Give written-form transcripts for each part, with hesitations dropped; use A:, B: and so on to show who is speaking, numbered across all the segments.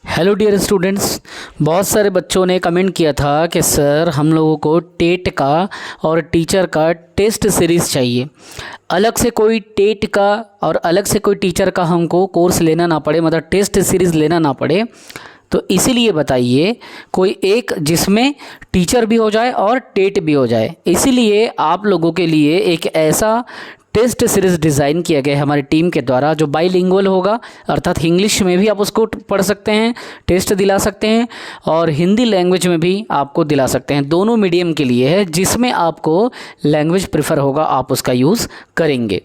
A: Hello dear students. बहुत सारे बच्चों ने कमेंट किया था कि सर हम लोगों को टेट का और टीचर का टेस्ट सीरीज़ चाहिए, अलग से कोई टेट का और अलग से कोई टीचर का हमको कोर्स लेना ना पड़े, मतलब टेस्ट सीरीज़ लेना ना पड़े। तो इसीलिए बताइए कोई एक जिसमें टीचर भी हो जाए और टेट भी हो जाए। इसीलिए आप लोगों के लिए एक ऐसा टेस्ट सीरीज़ डिज़ाइन किया गया है हमारी टीम के द्वारा जो बाईलिंगुअल होगा, अर्थात इंग्लिश में भी आप उसको पढ़ सकते हैं, टेस्ट दिला सकते हैं, और हिंदी लैंग्वेज में भी आपको दिला सकते हैं। दोनों मीडियम के लिए है, जिसमें आपको लैंग्वेज प्रेफर होगा आप उसका यूज़ करेंगे।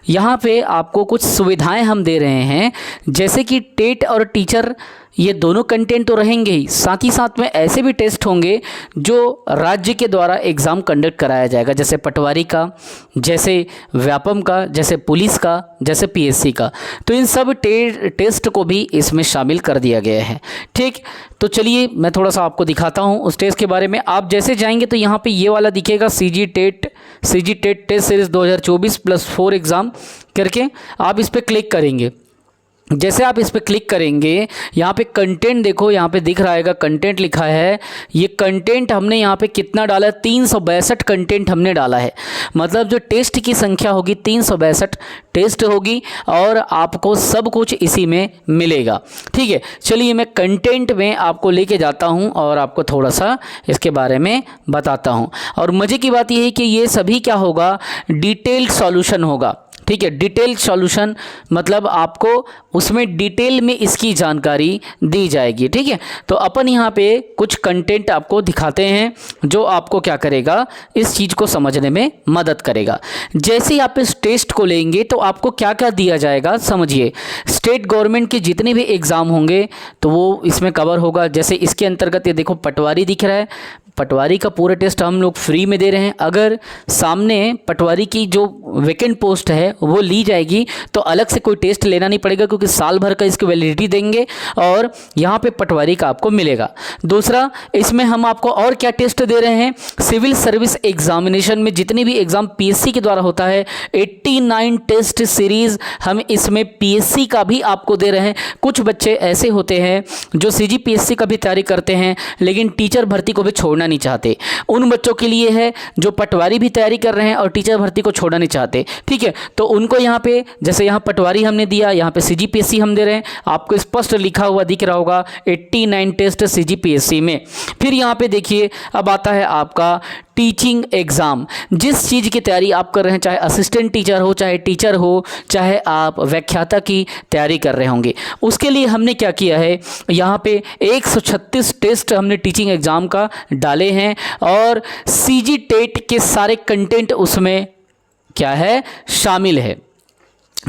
A: यहाँ पे आपको कुछ सुविधाएं हम दे रहे हैं, जैसे कि टेट और टीचर ये दोनों कंटेंट तो रहेंगे ही, साथ ही साथ में ऐसे भी टेस्ट होंगे जो राज्य के द्वारा एग्ज़ाम कंडक्ट कराया जाएगा, जैसे पटवारी का, जैसे व्यापम का, जैसे पुलिस का, जैसे पीएससी का। तो इन सब टेस्ट को भी इसमें शामिल कर दिया गया है। ठीक, तो चलिए मैं थोड़ा सा आपको दिखाता हूँ उस टेस्ट के बारे में। आप जैसे जाएंगे तो यहाँ पे ये वाला दिखेगा, CG TET test series 2024+4 exam करके आप इस पर क्लिक करेंगे। जैसे आप इस पर क्लिक करेंगे, यहाँ पे कंटेंट देखो, यहाँ पे दिख रहा है कंटेंट लिखा है। ये कंटेंट हमने यहाँ पे कितना डाला है, 362 कंटेंट हमने डाला है। मतलब जो टेस्ट की संख्या होगी 362 टेस्ट होगी और आपको सब कुछ इसी में मिलेगा। ठीक है, चलिए मैं कंटेंट में आपको लेके जाता हूँ और आपको थोड़ा सा इसके बारे में बताता हूँ। और मज़े की बात यह है कि ये सभी क्या होगा, डिटेल्ड सॉल्यूशन होगा। ठीक है, डिटेल सॉल्यूशन मतलब आपको उसमें डिटेल में इसकी जानकारी दी जाएगी। ठीक है, तो अपन यहाँ पे कुछ कंटेंट आपको दिखाते हैं जो आपको क्या करेगा, इस चीज़ को समझने में मदद करेगा। जैसे ही आप इस टेस्ट को लेंगे तो आपको क्या क्या दिया जाएगा समझिए। स्टेट गवर्नमेंट के जितने भी एग्ज़ाम होंगे तो वो इसमें कवर होगा। जैसे इसके अंतर्गत ये देखो पटवारी दिख रहा है, पटवारी का पूरा टेस्ट हम लोग फ्री में दे रहे हैं। अगर सामने पटवारी की जो वैकेंट पोस्ट है वो ली जाएगी तो अलग से कोई टेस्ट लेना नहीं पड़ेगा, क्योंकि साल भर का इसकी वैलिडिटी देंगे और यहाँ पे पटवारी का आपको मिलेगा। दूसरा, इसमें हम आपको और क्या टेस्ट दे रहे हैं, सिविल सर्विस एग्जामिनेशन में जितने भी एग्ज़ाम पीएससी के द्वारा होता है 89 टेस्ट सीरीज़ हम इसमें पीएससी का भी आपको दे रहे हैं। कुछ बच्चे ऐसे होते हैं जो सीजीपीएससी का भी तैयारी करते हैं लेकिन टीचर भर्ती को भी छोड़ना नहीं चाहते। उन बच्चों के लिए है जो पटवारी भी तैयारी कर रहे हैं और टीचर भर्ती को छोड़ना नहीं चाहते। ठीक है, तो उनको यहाँ पे जैसे यहाँ पटवारी हमने दिया, यहाँ पे सीजीपीएससी हम दे रहे हैं, आपको स्पष्ट लिखा हुआ दिख रहा होगा 89 टेस्ट सीजीपीएससी में। फिर यहाँ पे देखिए अब आता है आपका टीचिंग एग्ज़ाम। जिस चीज़ की तैयारी आप कर रहे हैं, चाहे असिस्टेंट टीचर हो, चाहे टीचर हो, चाहे आप व्याख्याता की तैयारी कर रहे होंगे, उसके लिए हमने क्या किया है, यहाँ पे 136 टेस्ट हमने टीचिंग एग्ज़ाम का डाले हैं और सीजी टेट के सारे कंटेंट उसमें क्या है, शामिल है।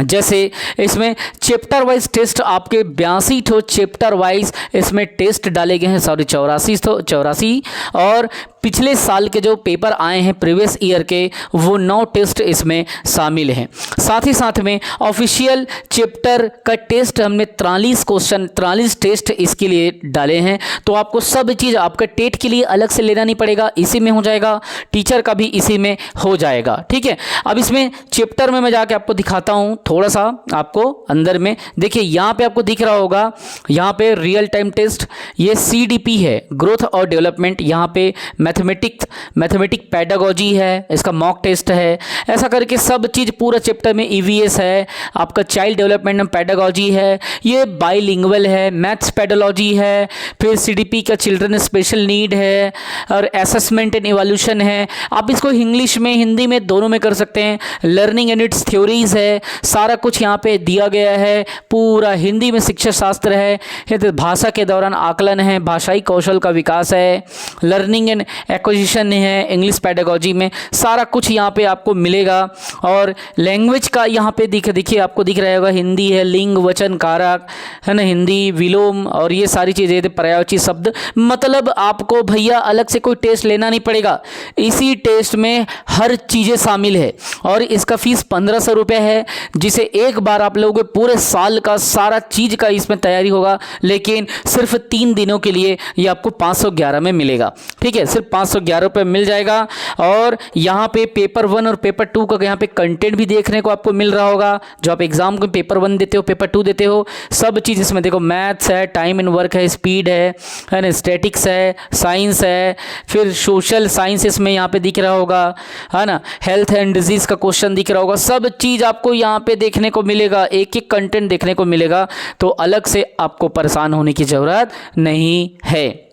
A: जैसे इसमें चैप्टर वाइज टेस्ट आपके 82 ठो चैप्टर वाइज इसमें टेस्ट डाले गए हैं, 84 और पिछले साल के जो पेपर आए हैं प्रीवियस ईयर के वो 9 टेस्ट इसमें शामिल हैं। साथ ही साथ में ऑफिशियल चैप्टर का टेस्ट हमने 43 क्वेश्चन 43 टेस्ट इसके लिए डाले हैं। तो आपको सब चीज़ आपका टेट के लिए अलग से लेना नहीं पड़ेगा, इसी में हो जाएगा, टीचर का भी इसी में हो जाएगा। ठीक है, अब इसमें चैप्टर में मैं जाके आपको दिखाता हूँ थोड़ा सा, आपको अंदर में देखिए यहाँ पे आपको दिख रहा होगा, यहाँ पे रियल टाइम टेस्ट, ये CDP है, ग्रोथ और डेवलपमेंट, यहाँ पे मैथमेटिक पेडागोजी है, इसका मॉक टेस्ट है। ऐसा करके सब चीज़ पूरा चैप्टर में EVS है, आपका चाइल्ड डेवलपमेंट में पेडागोजी है, ये बाईलिंगुअल है, मैथ्स पेडोलॉजी है, फिर CDP का चिल्ड्रन स्पेशल नीड है और असेसमेंट एंड इवोल्यूशन है। आप इसको इंग्लिश में हिंदी में दोनों में कर सकते हैं। लर्निंग एंड इट्स थ्योरीज है, सारा कुछ यहाँ पे दिया गया है। पूरा हिंदी में शिक्षा शास्त्र है, तो भाषा के दौरान आकलन है, भाषाई कौशल का विकास है, लर्निंग एंड एक्विजिशन है इंग्लिश पेडागोजी में, सारा कुछ यहाँ पे आपको मिलेगा। और लैंग्वेज का यहाँ पे देखिए आपको दिख रहा होगा, हिंदी है, लिंग वचन कारक है ना, हिंदी विलोम और ये सारी चीज़ें, पर्यायवाची शब्द। मतलब आपको भैया अलग से कोई टेस्ट लेना नहीं पड़ेगा, इसी टेस्ट में हर चीज़ें शामिल है। और इसका फीस 1500 रुपये है, जिसे एक बार आप लोगों के पूरे साल का सारा चीज़ का इसमें तैयारी होगा, लेकिन सिर्फ 3 दिनों के लिए ये आपको 511 में मिलेगा। ठीक है, सिर्फ सिर्फ 511 रुपये मिल जाएगा। और यहाँ पे पेपर 1 और पेपर 2 का यहाँ पे कंटेंट भी देखने को आपको मिल रहा होगा। जो आप एग्जाम को पेपर 1 देते हो, पेपर 2 देते हो, सब चीज़ इसमें देखो, मैथ्स है, टाइम एंड वर्क है, स्पीड है ना, स्टैटिक्स है, साइंस है, फिर सोशल साइंस इसमें यहाँ पे दिख रहा होगा, है ना, हेल्थ एंड डिजीज़ का क्वेश्चन दिख रहा होगा। सब चीज़ आपको यहाँ पे देखने को मिलेगा, एक एक कंटेंट देखने को मिलेगा, तो अलग से आपको परेशान होने की ज़रूरत नहीं है।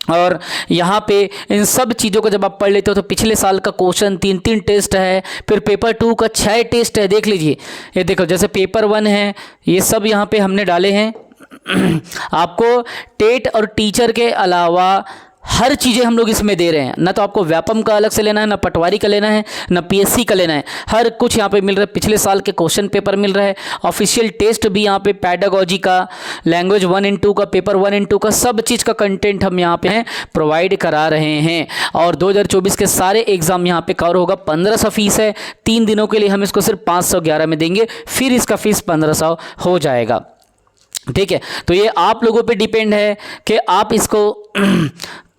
A: और यहाँ पे इन सब चीज़ों को जब आप पढ़ लेते हो तो पिछले साल का क्वेश्चन 3 टेस्ट है, फिर पेपर 2 का 6 टेस्ट है। देख लीजिए, ये देखो, जैसे पेपर 1 है, ये सब यहाँ पे हमने डाले हैं। आपको टेट और टीचर के अलावा हर चीज़ें हम लोग इसमें दे रहे हैं। ना तो आपको व्यापम का अलग से लेना है, ना पटवारी का लेना है, ना पीएससी का लेना है, हर कुछ यहाँ पे मिल रहा है। पिछले साल के क्वेश्चन पेपर मिल रहा है, ऑफिशियल टेस्ट भी यहाँ पे, पैडागोजी का, लैंग्वेज 1 एंड 2 का, पेपर 1 एंड 2 का, सब चीज़ का कंटेंट हम यहाँ पे प्रोवाइड करा रहे हैं। और 2024 के सारे एग्जाम यहाँ पे कवर होगा। 1500 फीस है, 3 दिनों के लिए हम इसको सिर्फ 511 में देंगे, फिर इसका फीस 1500 हो जाएगा। ठीक है, तो ये आप लोगों पे डिपेंड है कि आप इसको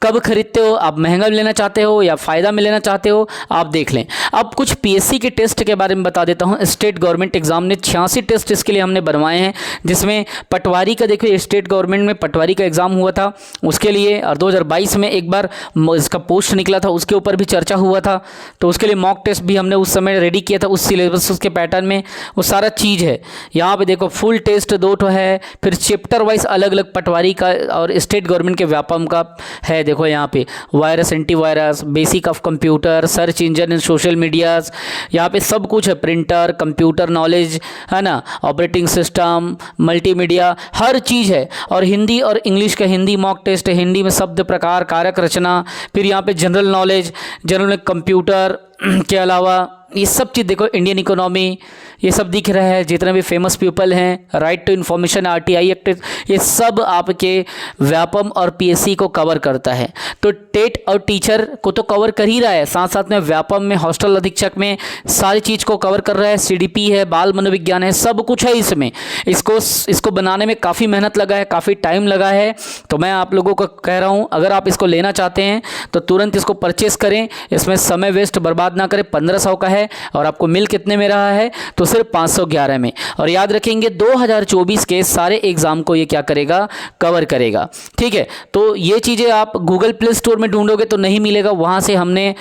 A: कब खरीदते हो, आप महंगा लेना चाहते हो या फ़ायदा में लेना चाहते हो, आप देख लें। अब कुछ पीएससी के टेस्ट के बारे में बता देता हूं। स्टेट गवर्नमेंट एग्जाम ने 86 टेस्ट इसके लिए हमने बनवाए हैं, जिसमें पटवारी का, देखिए स्टेट गवर्नमेंट में पटवारी का एग्ज़ाम हुआ था उसके लिए, और 2022 में एक बार इसका पोस्ट निकला था, उसके ऊपर भी चर्चा हुआ था, तो उसके लिए मॉक टेस्ट भी हमने उस समय रेडी किया था, उस सिलेबस उसके पैटर्न में वो सारा चीज़ है। यहाँ पर देखो, फुल टेस्ट 2 ठो है, फिर चैप्टर वाइज अलग अलग पटवारी का और स्टेट गवर्नमेंट के व्यापम का है। देखो यहाँ पे virus, antivirus, basic of computer, search engine and social medias, यहाँ पे सब कुछ है। प्रिंटर, कंप्यूटर नॉलेज, है ना, ऑपरेटिंग सिस्टम, मल्टीमीडिया, हर चीज़ है। और हिंदी और इंग्लिश का हिंदी मॉक टेस्ट है, हिंदी में शब्द प्रकार, कारक रचना, फिर यहाँ पे जनरल नॉलेज, जनरल में कंप्यूटर के अलावा ये सब चीज़ देखो, इंडियन इकोनॉमी, ये सब दिख रहा है। जितने भी फेमस पीपल हैं, right to information, RTI act, ये सब आपके व्यापम और पीएससी को कवर करता है। तो टेट और टीचर को तो कवर कर ही रहा है, साथ साथ में व्यापम में, हॉस्टल अधीक्षक में सारी चीज़ को कवर कर रहा है। सीडीपी है, बाल मनोविज्ञान है, सब कुछ है इसमें। इसको बनाने में काफ़ी मेहनत लगा है, काफ़ी टाइम लगा है। तो मैं आप लोगों को कह रहा हूँ, अगर आप इसको लेना चाहते हैं तो तुरंत इसको परचेस करें, इसमें समय वेस्ट बर्बाद ना करें। 1500 का है और आपको मिल कितने में रहा है, तो सिर्फ 511 में। और याद रखेंगे 2024 के सारे एग्जाम को ये क्या करेगा, कवर करेगा। ठीक है, तो ये चीज़ें आप गूगल प्ले स्टोर में ढूंढोगे तो नहीं मिलेगा, वहाँ से हमने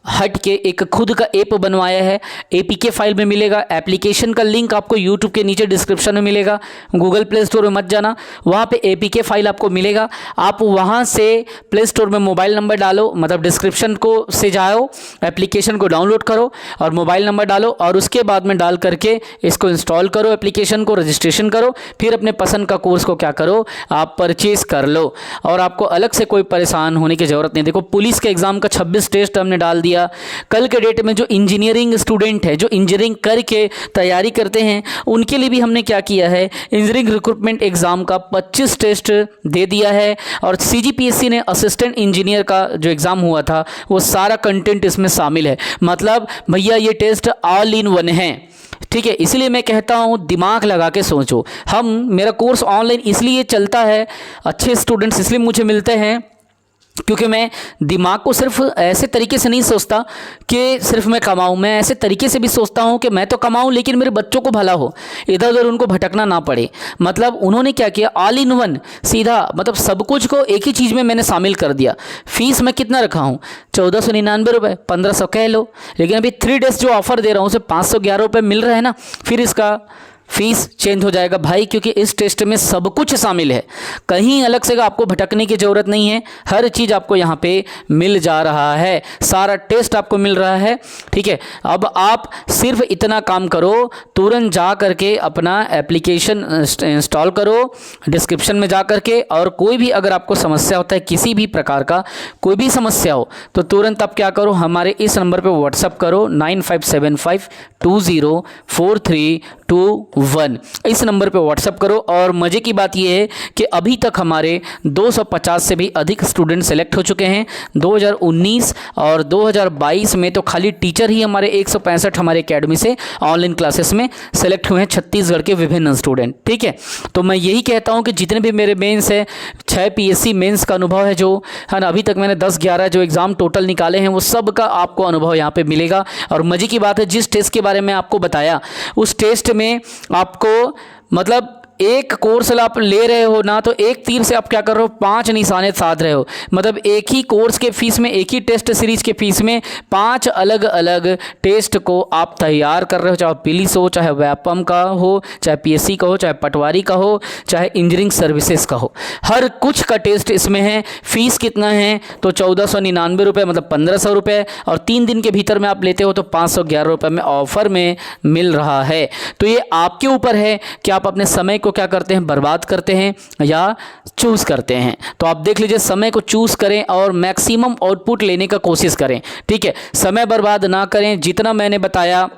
A: हट के एक खुद का ऐप बनवाया है, एपीके फाइल में मिलेगा। एप्लीकेशन का लिंक आपको यूट्यूब के नीचे डिस्क्रिप्शन में मिलेगा, गूगल प्ले स्टोर में मत जाना, वहाँ पे एपीके फाइल आपको मिलेगा। आप वहाँ से प्ले स्टोर में मोबाइल नंबर डालो, मतलब डिस्क्रिप्शन को से जाओ, एप्लीकेशन को डाउनलोड करो और मोबाइल नंबर डालो, और उसके बाद में डाल करके इसको इंस्टॉल करो, एप्लीकेशन को रजिस्ट्रेशन करो, फिर अपने पसंद का कोर्स को क्या करो, आप परचेज कर लो, और आपको अलग से कोई परेशान होने की ज़रूरत नहीं। देखो, पुलिस के एग्ज़ाम का 26 टेस्ट हमने डाल दिया। कल के डेट में जो इंजीनियरिंग स्टूडेंट है, जो इंजीनियरिंग करके तैयारी करते हैं, उनके लिए भी हमने क्या किया है, इंजीनियरिंग रिक्रूटमेंट एग्जाम का 25 टेस्ट दे दिया है। और सीजीपीएससी ने असिस्टेंट इंजीनियर का जो एग्ज़ाम हुआ था, वो सारा कंटेंट इसमें शामिल है। मतलब भैया ये टेस्ट ऑल इन वन है। ठीक है, इसलिए मैं कहता हूँ दिमाग लगा के सोचो। मेरा कोर्स ऑनलाइन इसलिए चलता है, अच्छे स्टूडेंट्स इसलिए मुझे मिलते हैं, क्योंकि मैं दिमाग को सिर्फ ऐसे तरीके से नहीं सोचता कि सिर्फ मैं कमाऊँ, मैं ऐसे तरीके से भी सोचता हूँ कि मैं तो कमाऊँ लेकिन मेरे बच्चों को भला हो, इधर उधर उनको भटकना ना पड़े। मतलब उन्होंने क्या किया, ऑल इन वन, सीधा, मतलब सब कुछ को एक ही चीज़ में मैंने शामिल कर दिया। फीस मैं कितना रखा हूँ, 1499 रुपये, 1500 कह लो, लेकिन अभी 3 डेज जो ऑफर दे रहा हूँ उसे 511 रुपये मिल रहा है ना, फिर इसका फीस चेंज हो जाएगा भाई, क्योंकि इस टेस्ट में सब कुछ शामिल है, कहीं अलग से आपको भटकने की ज़रूरत नहीं है, हर चीज़ आपको यहाँ पे मिल जा रहा है, सारा टेस्ट आपको मिल रहा है। ठीक है, अब आप सिर्फ इतना काम करो, तुरंत जा करके अपना एप्लीकेशन इंस्टॉल करो, डिस्क्रिप्शन में जा करके, और कोई भी अगर आपको समस्या होता है, किसी भी प्रकार का कोई भी समस्या हो, तो तुरंत आप क्या करो, हमारे इस नंबर पर व्हाट्सअप करो, 95752043 67821 इस नंबर पे व्हाट्सअप करो। और मज़े की बात ये है कि अभी तक हमारे 250 से भी अधिक स्टूडेंट सेलेक्ट हो चुके हैं। 2019 और 2022 में तो खाली टीचर ही हमारे 165 हमारे एकेडमी से ऑनलाइन क्लासेस में सेलेक्ट हुए हैं, छत्तीसगढ़ के विभिन्न स्टूडेंट। ठीक है, तो मैं यही कहता हूँ कि जितने भी मेरे मेंस है, 6 पीएससी मेंस का अनुभव है जो है ना, अभी तक मैंने 10-11 जो एग्ज़ाम टोटल निकाले हैं वो सब का आपको अनुभव यहाँ पे मिलेगा। और मज़े की बात है, जिस टेस्ट के बारे में आपको बताया उस टेस्ट में आपको मतलब एक कोर्स आप ले रहे हो ना, तो एक तीर से आप क्या कर रहे हो, 5 निशाने साध रहे हो। मतलब एक ही कोर्स के फीस में, एक ही टेस्ट सीरीज के फीस में 5 अलग अलग टेस्ट को आप तैयार कर रहे हो, चाहे पुलिस हो, चाहे व्यापम का हो, चाहे पीएससी का हो, चाहे पटवारी का हो, चाहे इंजीनियरिंग सर्विसेज का हो, हर कुछ का टेस्ट इसमें है। फीस कितना है तो 1499 रुपये, मतलब 1500 रुपये, और 3 दिन के भीतर में आप लेते हो तो 511 रुपये में ऑफर में मिल रहा है। तो ये आपके ऊपर है कि आप अपने समय को क्या करते हैं, बर्बाद करते हैं या चूज़ करते हैं। तो आप देख लीजिए, समय को चूज़ करें और मैक्सिमम आउटपुट लेने का कोशिश करें। ठीक है, समय बर्बाद ना करें, जितना मैंने बताया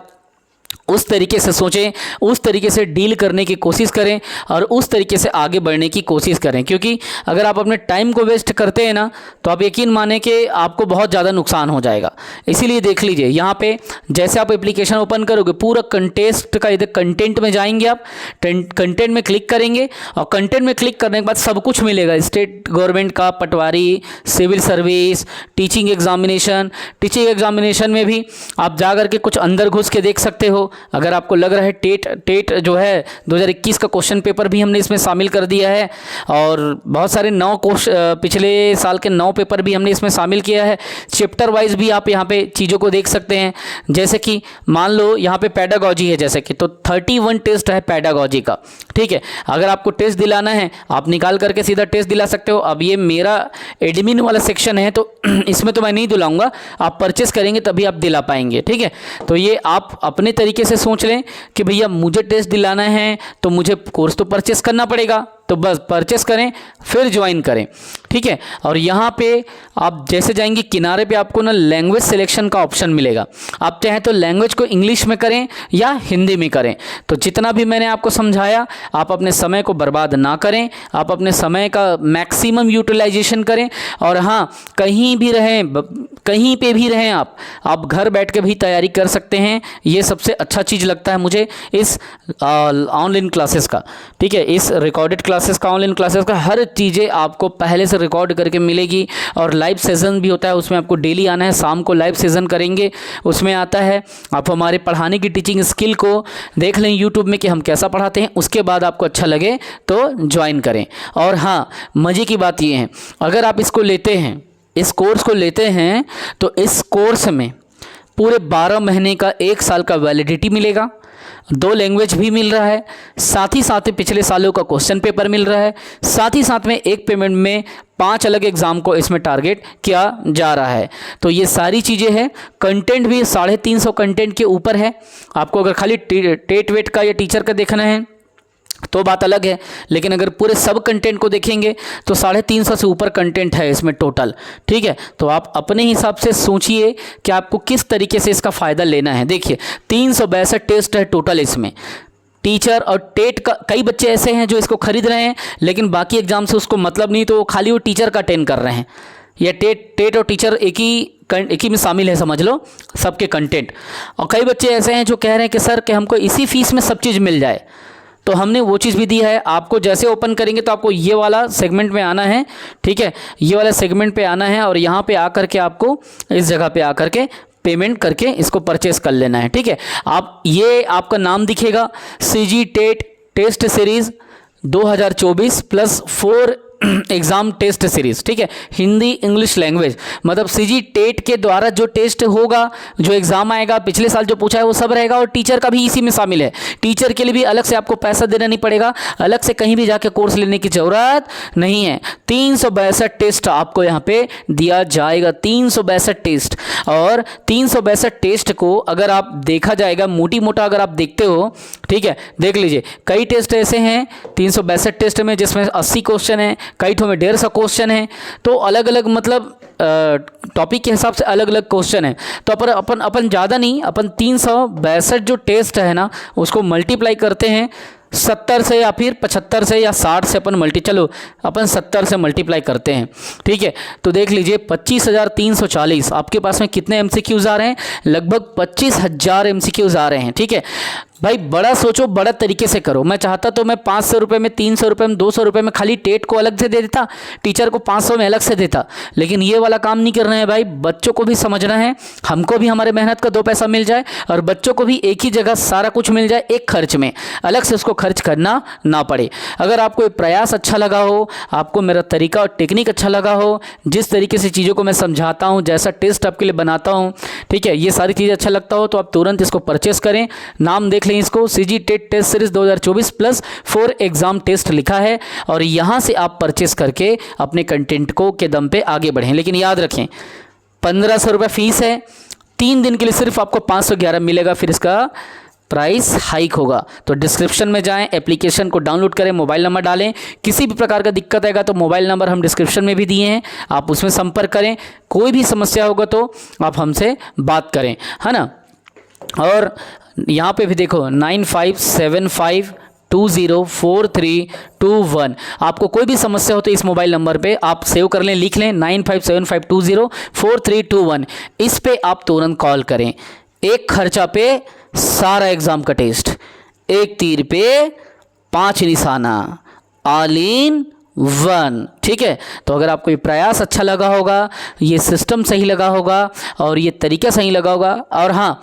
A: उस तरीके से सोचें, उस तरीके से डील करने की कोशिश करें और उस तरीके से आगे बढ़ने की कोशिश करें। क्योंकि अगर आप अपने टाइम को वेस्ट करते हैं ना, तो आप यकीन माने कि आपको बहुत ज़्यादा नुकसान हो जाएगा। इसीलिए देख लीजिए, यहाँ पे जैसे आप एप्लीकेशन ओपन करोगे, पूरा कंटेस्ट का इधर कंटेंट में जाएंगे, आप कंटेंट में क्लिक करेंगे और कंटेंट में क्लिक करने के बाद सब कुछ मिलेगा, स्टेट गवर्नमेंट का, पटवारी, civil service, teaching examination. Teaching examination में भी आप जा करके कुछ अंदर घुस के देख सकते हो। अगर आपको लग रहा है टेट जो है 2021 का क्वेश्चन पेपर भी हमने इसमें शामिल कर दिया है, और बहुत सारे 9 पिछले साल के 9 पेपर भी हमने इसमें शामिल किया है। चैप्टर वाइज भी आप यहाँ पे चीज़ों को देख सकते हैं। जैसे कि मान लो यहाँ पे पैडागॉजी है, जैसे कि तो 31 टेस्ट है पैडागॉजी का। ठीक है, अगर आपको टेस्ट दिलाना है आप निकाल करके सीधा टेस्ट दिला सकते हो। अब ये मेरा एडमिन वाला सेक्शन है तो इसमें तो मैं नहीं दिलाऊंगा, आप परचेस करेंगे तभी आप दिला पाएंगे। ठीक है, तो ये आप अपने तरीके से सोच लें कि भैया मुझे टेस्ट दिलाना है तो मुझे कोर्स तो परचेस करना पड़ेगा, तो बस परचेस करें फिर ज्वाइन करें। ठीक है, और यहाँ पे आप जैसे जाएंगे किनारे पे आपको ना लैंग्वेज सिलेक्शन का ऑप्शन मिलेगा। आप चाहें तो लैंग्वेज को इंग्लिश में करें या हिंदी में करें। तो जितना भी मैंने आपको समझाया, आप अपने समय को बर्बाद ना करें, आप अपने समय का मैक्सिमम यूटिलाइजेशन करें। और हाँ, कहीं भी रहें, कहीं पे भी रहें, आप घर बैठ के भी तैयारी कर सकते हैं। ये सबसे अच्छा चीज़ लगता है मुझे इस ऑनलाइन क्लासेस का। ठीक है, इस रिकॉर्डेड क्लासेस का, ऑनलाइन क्लासेस का, हर चीज़ें आपको पहले से रिकॉर्ड करके मिलेगी। और लाइव सेशन भी होता है, उसमें आपको डेली आना है, शाम को लाइव सेशन करेंगे, उसमें आता है। आप हमारे पढ़ाने की टीचिंग स्किल को देख लें यूट्यूब में कि हम कैसा पढ़ाते हैं, उसके बाद आपको अच्छा लगे तो ज्वाइन करें। और हाँ, मज़े की बात ये है, अगर आप इसको लेते हैं, इस कोर्स को लेते हैं, तो इस कोर्स में पूरे 12 महीने का 1 साल का वैलिडिटी मिलेगा, 2 लैंग्वेज भी मिल रहा है, साथ ही साथ में पिछले सालों का क्वेश्चन पेपर मिल रहा है, साथ ही साथ में एक पेमेंट में 5 अलग एग्ज़ाम को इसमें टारगेट किया जा रहा है। तो ये सारी चीज़ें हैं। कंटेंट भी 350 कंटेंट के ऊपर है। आपको अगर खाली टेट वेट का या टीचर का देखना है तो बात अलग है, लेकिन अगर पूरे सब कंटेंट को देखेंगे तो 350 से ऊपर कंटेंट है इसमें टोटल। ठीक है, तो आप अपने हिसाब से सोचिए कि आपको किस तरीके से इसका फ़ायदा लेना है। देखिए, 362 टेस्ट है टोटल इसमें, टीचर और टेट का। कई बच्चे ऐसे हैं जो इसको खरीद रहे हैं लेकिन बाकी एग्जाम से उसको मतलब नहीं, तो खाली वो टीचर का अटेंड कर रहे हैं। या टेट और टीचर एक ही में शामिल है, समझ लो सबके कंटेंट। और कई बच्चे ऐसे हैं जो कह रहे हैं कि सर कि हमको इसी फीस में सब चीज़ मिल जाए, तो हमने वो चीज़ भी दी है। आपको जैसे ओपन करेंगे तो आपको ये वाला सेगमेंट में आना है। ठीक है, ये वाला सेगमेंट पे आना है और यहाँ पे आकर के आपको इस जगह पे आकर के पेमेंट करके इसको परचेस कर लेना है। ठीक है, आप ये आपका नाम दिखेगा, CG TET test series 2024 plus 4 exam test series. ठीक है, हिंदी इंग्लिश लैंग्वेज, मतलब सीजी टेट के द्वारा जो टेस्ट होगा, जो एग्ज़ाम आएगा, पिछले साल जो पूछा है वो सब रहेगा। और टीचर का भी इसी में शामिल है। टीचर के लिए भी अलग से आपको पैसा देना नहीं पड़ेगा, अलग से कहीं भी जाके कोर्स लेने की ज़रूरत नहीं है। 362 टेस्ट आपको यहाँ पे दिया जाएगा, 362 टेस्ट। और 362 टेस्ट को अगर आप देखा जाएगा, मोटी मोटा अगर आप देखते हो, ठीक है, देख लीजिए, कई टेस्ट ऐसे हैं 362 टेस्ट में जिसमें 80 क्वेश्चन है,
B: कई ठो में 150 क्वेश्चन है, तो अलग अलग मतलब टॉपिक के हिसाब से अलग अलग क्वेश्चन है। तो अपन ज़्यादा नहीं, अपन 362 जो टेस्ट है ना उसको मल्टीप्लाई करते हैं 70 से या फिर 75 से या 60 से अपन 70 से मल्टीप्लाई करते हैं। ठीक है, तो देख लीजिए 25,340 आपके पास में कितने एमसीक्यूज आ रहे हैं, लगभग 25,000 एमसीक्यूज आ रहे हैं। ठीक है भाई, बड़ा सोचो, बड़ा तरीके से करो। मैं चाहता तो मैं 500 रुपये में, 300 रुपये में, 200 रुपये में खाली टेट को अलग से दे देता, टीचर को 500 में अलग से देता, लेकिन ये वाला काम नहीं करना है भाई। बच्चों को भी समझना है, हमको भी हमारे मेहनत का 2 पैसा मिल जाए और बच्चों को भी एक ही जगह सारा कुछ मिल जाए एक खर्च में, अलग से उसको खर्च करना ना पड़े। अगर आपको ये प्रयास अच्छा लगा हो, आपको मेरा तरीका और टेक्निक अच्छा लगा हो, जिस तरीके से चीज़ों को मैं समझाता हूँ, जैसा टेस्ट आपके लिए बनाता हूँ, ठीक है, ये सारी चीज़ें अच्छा लगता हो तो आप तुरंत इसको परचेस करें। नाम देख लें इसको, CG TET test series 2024 plus 4 exam test लिखा है, और यहाँ से आप परचेस करके अपने कंटेंट को के दम पे आगे बढ़ें। लेकिन याद रखें 1500 रुपये फीस है, 3 दिन के लिए सिर्फ आपको 511 मिलेगा, फिर इसका प्राइस हाइक होगा। तो डिस्क्रिप्शन में जाएं, एप्लीकेशन को डाउनलोड करें, मोबाइल नंबर डालें, किसी भी प्रकार का दिक्कत आएगा तो मोबाइल नंबर हम डिस्क्रिप्शन में भी दिए हैं, आप उसमें संपर्क करें। कोई भी समस्या होगा तो आप हमसे बात करें, है ना। और यहाँ पे भी देखो 9575204321, आपको कोई भी समस्या हो तो इस मोबाइल नंबर पे आप सेव कर लें, लिख लें 9575204321, इस पे आप तुरंत कॉल करें। एक खर्चा पे सारा एग्जाम का टेस्ट, एक तीर पे 5 निशाना, ऑल इन 1। ठीक है, तो अगर आपको ये प्रयास अच्छा लगा होगा, ये सिस्टम सही लगा होगा और ये तरीका सही लगा होगा, और हाँ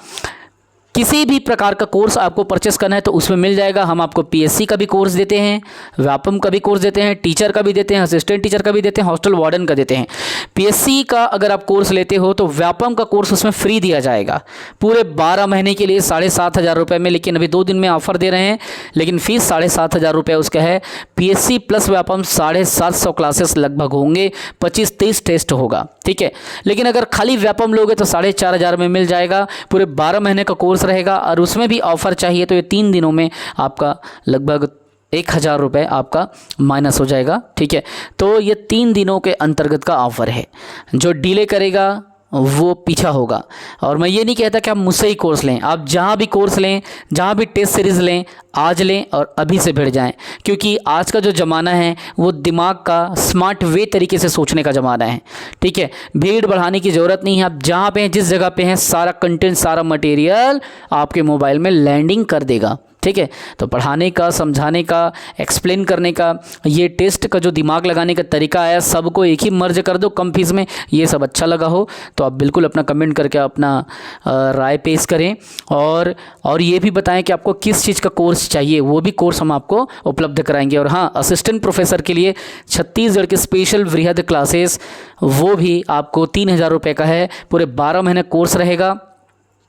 B: किसी भी प्रकार का कोर्स आपको परचेस करना है तो उसमें मिल जाएगा। हम आपको पीएससी का भी कोर्स देते हैं, व्यापम का भी कोर्स देते हैं, टीचर का भी देते हैं, असिस्टेंट टीचर का भी देते हैं, हॉस्टल वार्डन का देते हैं। पीएससी का अगर आप कोर्स लेते हो तो व्यापम का कोर्स उसमें फ्री दिया जाएगा पूरे 12 महीने के लिए 7,500 रुपये में, लेकिन अभी 2 दिन में ऑफर दे रहे हैं, लेकिन फीस 7,500 रुपये उसका है। पीएससी प्लस व्यापम 750 क्लासेस लगभग होंगे, 25-30 टेस्ट होगा। ठीक है, लेकिन अगर खाली व्यापम लोगे तो 4,500 में मिल जाएगा, पूरे 12 महीने का कोर्स रहेगा, और उसमें भी ऑफर चाहिए तो ये 3 दिनों में आपका लगभग 1,000 रुपये आपका माइनस हो जाएगा। ठीक है, तो ये 3 दिनों के अंतर्गत का ऑफर है, जो डिले करेगा वो पीछा होगा। और मैं ये नहीं कहता कि आप मुझसे ही कोर्स लें, आप जहाँ भी कोर्स लें, जहाँ भी टेस्ट सीरीज़ लें, आज लें और अभी से भिड़ जाएं, क्योंकि आज का जो ज़माना है वो दिमाग का स्मार्ट वे तरीके से सोचने का ज़माना है। ठीक है, भीड़ बढ़ाने की ज़रूरत नहीं है, आप जहाँ पे हैं, जिस जगह पे हैं, सारा कंटेंट, सारा मटेरियल आपके मोबाइल में लैंडिंग कर देगा। ठीक है, तो पढ़ाने का, समझाने का, एक्सप्लेन करने का, ये टेस्ट का जो दिमाग लगाने का तरीका आया, सबको एक ही मर्ज कर दो कम फीस में। ये सब अच्छा लगा हो तो आप बिल्कुल अपना कमेंट करके अपना राय पेश करें, और ये भी बताएं कि आपको किस चीज़ का कोर्स चाहिए, वो भी कोर्स हम आपको उपलब्ध कराएंगे। और हाँ, असिस्टेंट प्रोफेसर के लिए छत्तीसगढ़ के स्पेशल वृहद क्लासेस, वो भी आपको 3,000 रुपये का है, पूरे 12 महीने कोर्स रहेगा,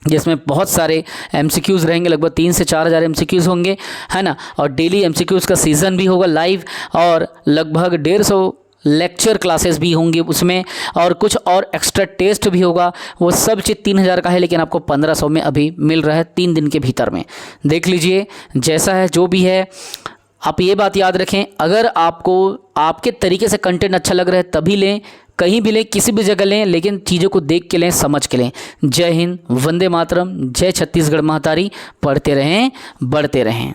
B: जिसमें बहुत सारे एमसीक्यूज़ रहेंगे, लगभग 3 से 4,000 एमसीक्यूज़ होंगे, है ना। और डेली एमसीक्यूज़ का सीज़न भी होगा लाइव, और लगभग 150 लेक्चर क्लासेस भी होंगी उसमें, और कुछ और एक्स्ट्रा टेस्ट भी होगा। वो सब चीज़ 3,000 का है, लेकिन आपको 1,500 में अभी मिल रहा है 3 दिन के भीतर में। देख लीजिए, जैसा है जो भी है, आप ये बात याद रखें, अगर आपको आपके तरीके से कंटेंट अच्छा लग रहा है तभी लें, कहीं भी लें, किसी भी जगह लें, लेकिन चीज़ों को देख के लें, समझ के लें। जय हिंद, वंदे मातरम, जय छत्तीसगढ़ महतारी, पढ़ते रहें, बढ़ते रहें।